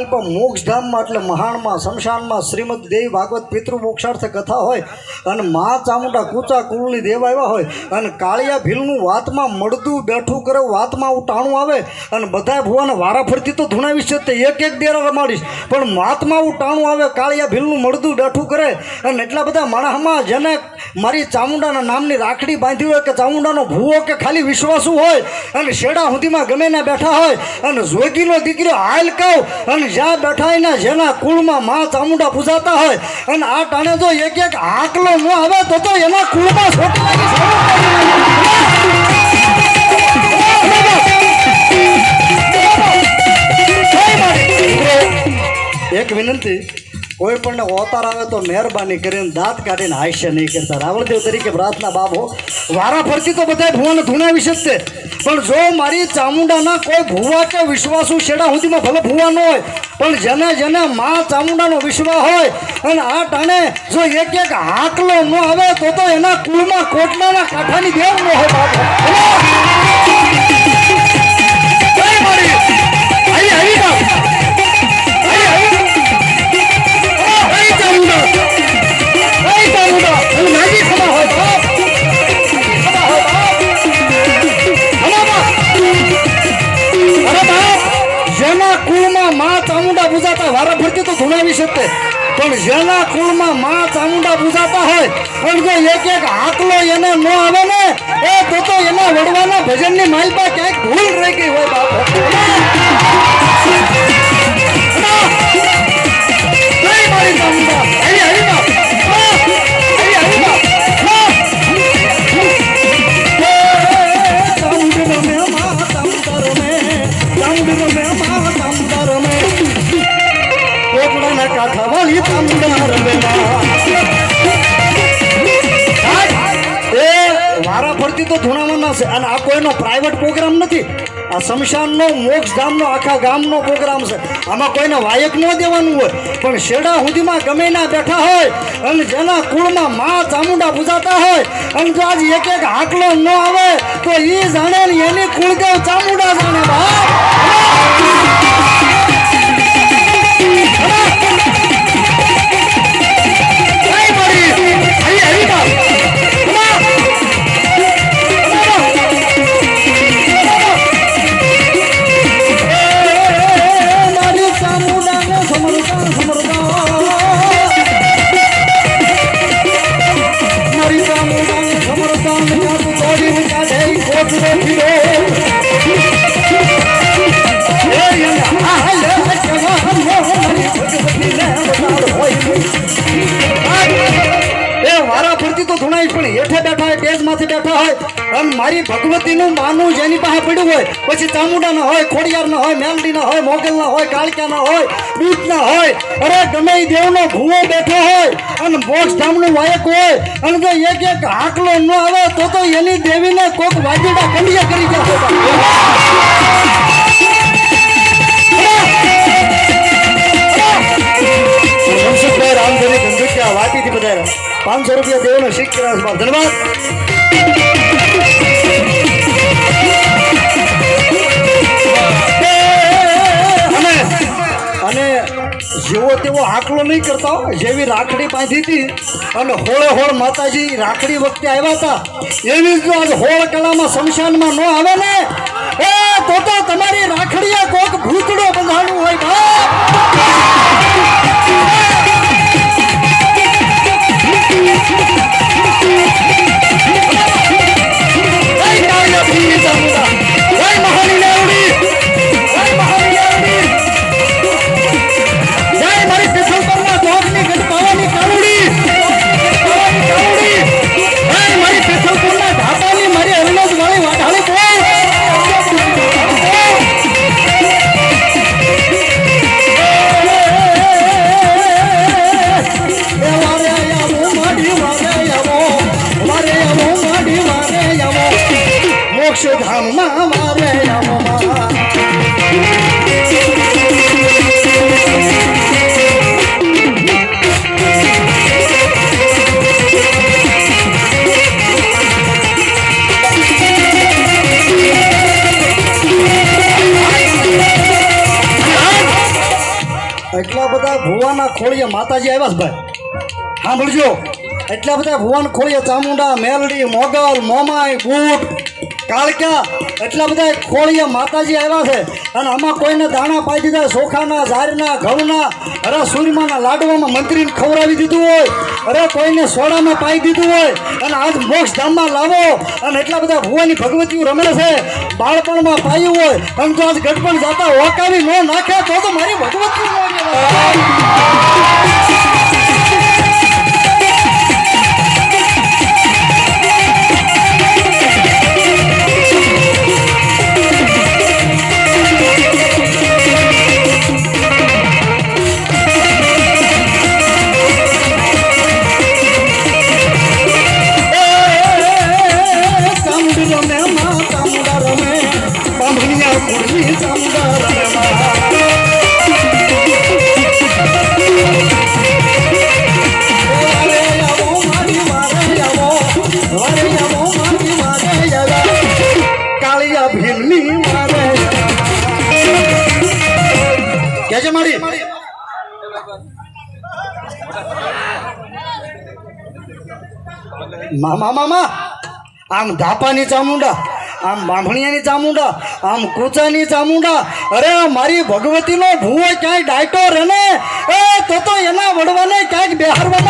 પણ મોક્ષધામમાં એટલે મહાણમાં શમશાનમાં શ્રીમદ દેવી ભાગવત પિતૃ મોક્ષાર્થ કથા હોય અને મા ચામુંડા કૂચા કુળની દેવ આવ્યા હોય અને કાળિયા ભીલનું વાતમાં મળતું બેઠું કરે વાતમાં ટાણું આવે અને બધા ભુવાને વારા ફરતી તો ધૂણાવીશ છે તે એક ડેરા રમાડીશ પણ વાતમાં ટાણું આવે કાળિયા ભીલનું મળતું બેઠું કરે અને એટલા બધા માણસમાં જેને મારી ચામુંડાના નામની રાખડી બાંધી હોય કે ચામુંડાનો ભૂવો કે ખાલી વિશ્વાસુ હોય અને શેડા સુધીમાં ગમે ના બેઠા હોય અને જોગીનો દીકરો હાલ કહું અને જ્યાં બેઠા હોય ને જેના કુળમાં મા ચામુંડા પૂજાતા હોય અને આ ટાણે જો એક આકલો ન આવે તો એના કુળમાં એક વિનંતી કોઈ પણ અવતાર આવે તો મહેરબાની કરીને દાંત કાઢીને હાસ્ય નહીં કરતા રાવણદેવ તરીકે પ્રાર્થના બાબો વારા ફરતી તો બધા ભુવાને ધૂણાવી શકશે પણ જો મારી ચામુંડાના કોઈ ભુવા કે વિશ્વાસુ શેડા સુધીમાં ભલે ભુવા ન હોય પણ જેને જેને મા ચામુંડાનો વિશ્વાસ હોય અને આ ટાણે જો એક હાકલો ન આવે તો એના કુળમાં કોટલાના કાંઠાની દેવ ન હોય બાપ જેના કુળમાં મા ચામુંડા પૂજાતા વારા ફરતી તો ધૂણાવી શકતે પણ જેના કુળમાં મા ચામુંડા પૂજાતા હોય પણ જો એક હાકલો એને ન આવે ને એ તો એના વડવાના ભજનની માલપા ક્યાંક ભૂલ રહી ગઈ હોય બાપ મારી ચામુંડા વારા ફરતી તો ધૂણાવાના છે અને આ કોઈનો પ્રાઇવેટ પ્રોગ્રામ નથી આ શમશાનનો મોક્ષધામનો આખા ગામનો પ્રોગ્રામ છે આમાં કોઈને વાયક ન દેવાનું હોય પણ શેડા સુધીમાં ગમે ના બેઠા હોય અને જેના કુળમાં મા ચામુંડા પૂજાતા હોય અને જો આજ એક હાકલો ન આવે તો એ જાણે ને એની કુળદેવ ચામુંડા જાણે વારા ફરતી તો ધૂણાઈ પણ હેઠે બેઠા હોય ટેજમાંથી બેઠા હોય અને મારી ભગવતીનું માનું જેની પાસે પડ્યું હોય પછી ચામુંડાના હોય ખોડિયારના હોય મેલડીના હોય મોગલના હોય કાળક્યાના હોય દૂધના હોય અરે ગમે એ દેવનો ભૂવો બેઠો હોય અને મોક્ષધામનું વાયક હોય અને જો એક હાકલો ન આવે તો એની દેવીને કોક વાજીડા કંડિયા કરી જશે મનસુખભાઈ રામધરી ધંધુકિયા વાટીથી બધા 500 રૂપિયા દેવનો શીખ ધન્યવાદ અને જેવો તેવો હાકલો નહીં કરતા જેવી રાખડી બાંધી હતી અને હોળે હોળ માતાજી રાખડી વખતે આવ્યા હતા એવી જો આજ હોળ કલામાં શમશાનમાં ન આવે ને એ તો તમારી રાખડીએ કોક ભૂતડો બંધાણું હોય બાપ એટલા બધા ભુવાના ખોળીએ માતાજી આવ્યા છે ભાઈ સાંભળજો એટલા બધા ભુવાન ખોળીએ ચામુંડા મેલડી મોગલ મોમાઈ બૂટ કાળકા એટલા બધા ખોળીએ માતાજી આવ્યા છે અને આમાં કોઈને દાણા પાઈ દીધા ચોખાના ઝારના ઘઉંના અરે સૂર્યમાના લાડવામાં મંત્રીને ખવડાવી દીધું હોય અરે કોઈને સોડામાં પાઈ દીધું હોય અને આજ મોક્ષ ધામમાં લાવો અને એટલા બધા ભુવાની ભગવતીઓ રમે છે બાળપણમાં પાયું હોય અને જો આજ ગઢપણ જાતા ઓકાવી ન નાખે તો મારી ભગવતી મામા મામા આમ ધાપાની ચામુંડા આમ બાંભણિયાની ચામુંડા આમ કૂચાની ચામુંડા અરે મારી ભગવતીનો ભૂવો ક્યાંય ડાયટો રહે ને એ તો એના વડવાને ક્યાંક બેહારવા